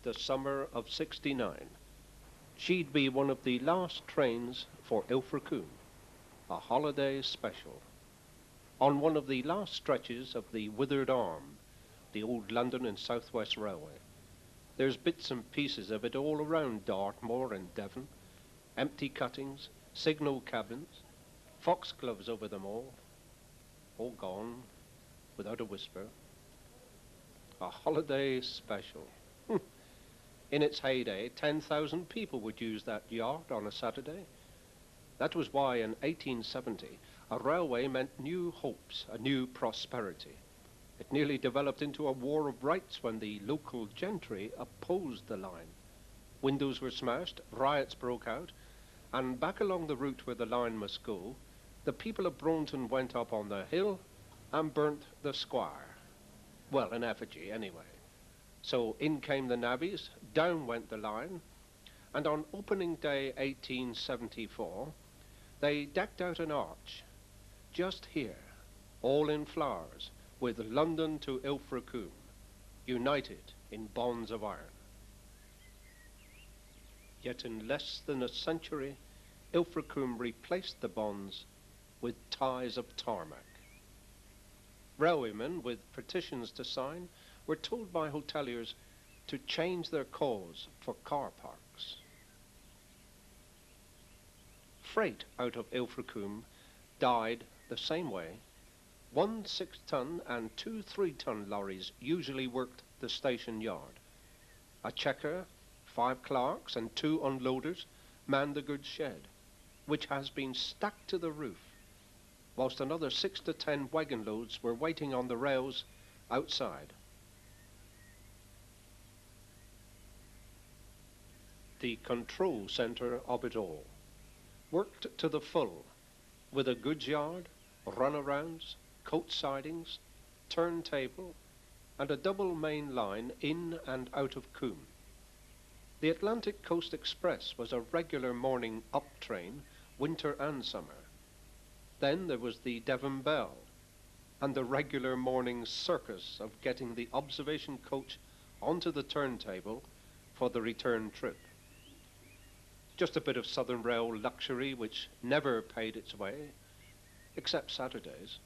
the summer of '69. She'd be one of the last trains for Ilfracombe, a holiday special. On one of the last stretches of the Withered Arm, the old London and South West Railway. There's bits and pieces of it all around Dartmoor and Devon, empty cuttings, signal cabins, foxgloves over them all gone, without a whisper. A holiday special. In its heyday, 10,000 people would use that yard on a Saturday. That was why in 1870 a railway meant new hopes, a new prosperity. It nearly developed into a war of rights when the local gentry opposed the line. Windows were smashed, riots broke out, and back along the route where the line must go, the people of Braunton went up on the hill and burnt the squire. Well, in effigy, anyway. So in came the navvies, down went the line, and on opening day 1874, they decked out an arch, just here, all in flowers, with London to Ilfracombe, united in bonds of iron. Yet in less than a century, Ilfracombe replaced the bonds with ties of tarmac. Railwaymen with petitions to sign were told by hoteliers to change their cause for car parks. Freight out of Ilfracombe died the same way. 1 6-ton and 2 3-ton lorries usually worked the station yard. A checker, 5 clerks and 2 unloaders manned the goods shed, which has been stacked to the roof, whilst another 6 to 10 wagon loads were waiting on the rails outside. The control centre of it all worked to the full, with a goods yard, runarounds, coach sidings, turntable, and a double main line in and out of Combe. The Atlantic Coast Express was a regular morning up train, winter and summer. Then there was the Devon Bell, and the regular morning circus of getting the observation coach onto the turntable for the return trip. Just a bit of Southern Rail luxury which never paid its way, except Saturdays.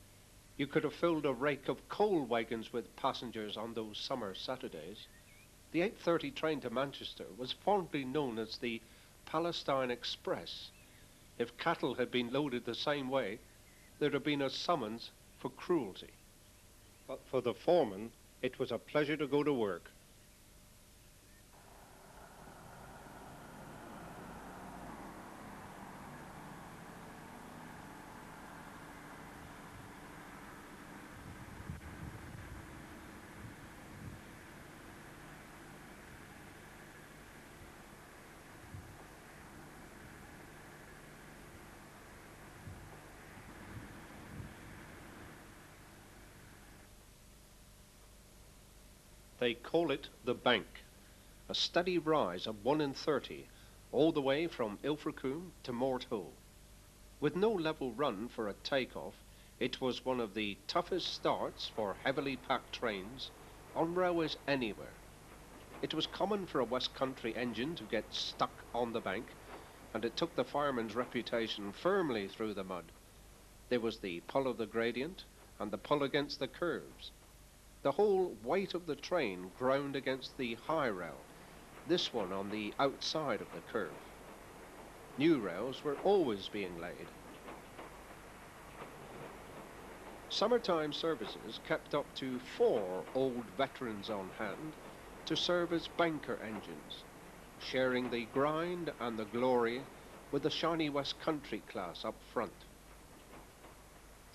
You could have filled a rake of coal wagons with passengers on those summer Saturdays. The 8:30 train to Manchester was fondly known as the Palestine Express. If cattle had been loaded the same way, there'd have been a summons for cruelty. But for the foreman, it was a pleasure to go to work. They call it the bank, a steady rise of 1 in 30, all the way from Ilfracombe to Morthoe. With no level run for a takeoff, it was one of the toughest starts for heavily packed trains on railways anywhere. It was common for a West Country engine to get stuck on the bank, and it took the fireman's reputation firmly through the mud. There was the pull of the gradient and the pull against the curves. The whole weight of the train ground against the high rail, this one on the outside of the curve. New rails were always being laid. Summertime services kept up to 4 old veterans on hand to serve as banker engines, sharing the grind and the glory with the shiny West Country class up front.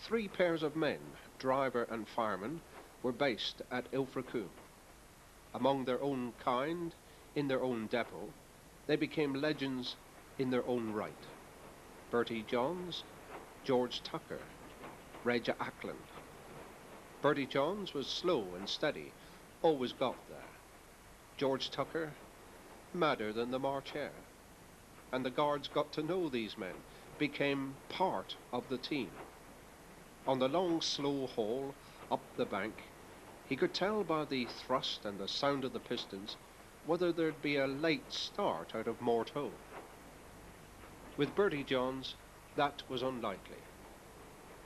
3 pairs of men, driver and fireman, were based at Ilfracombe. Among their own kind, in their own depot, they became legends in their own right. Bertie Johns, George Tucker, Rega Ackland. Bertie Johns was slow and steady, always got there. George Tucker, madder than the March hare. And the guards got to know these men, became part of the team. On the long, slow haul up the bank, he could tell by the thrust and the sound of the pistons whether there'd be a late start out of Mort Hole. With Bertie Johns, that was unlikely.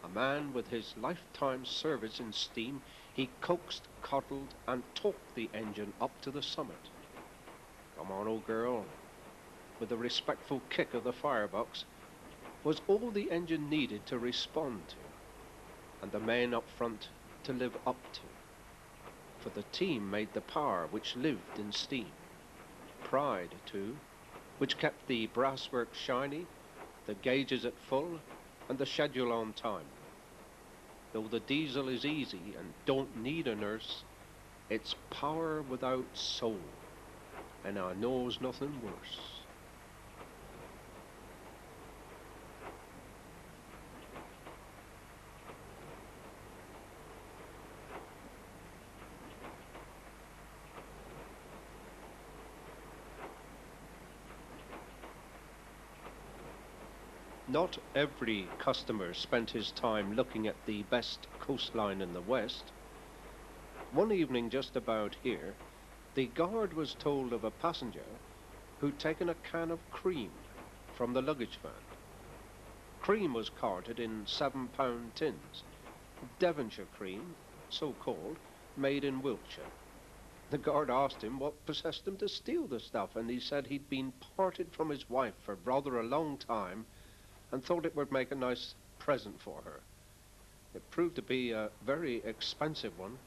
A man with his lifetime service in steam, he coaxed, coddled, and talked the engine up to the summit. "Come on, old girl," with a respectful kick of the firebox, was all the engine needed to respond to, and the men up front to live up to. For the team made the power which lived in steam. Pride, too, which kept the brasswork shiny, the gauges at full, and the schedule on time. Though the diesel is easy and don't need a nurse, it's power without soul, and I knows nothing worse. Not every customer spent his time looking at the best coastline in the west. One evening just about here, the guard was told of a passenger who'd taken a can of cream from the luggage van. Cream was carted in 7-pound tins, Devonshire cream, so called, made in Wiltshire. The guard asked him what possessed him to steal the stuff, and he said he'd been parted from his wife for rather a long time and thought it would make a nice present for her. It proved to be a very expensive one,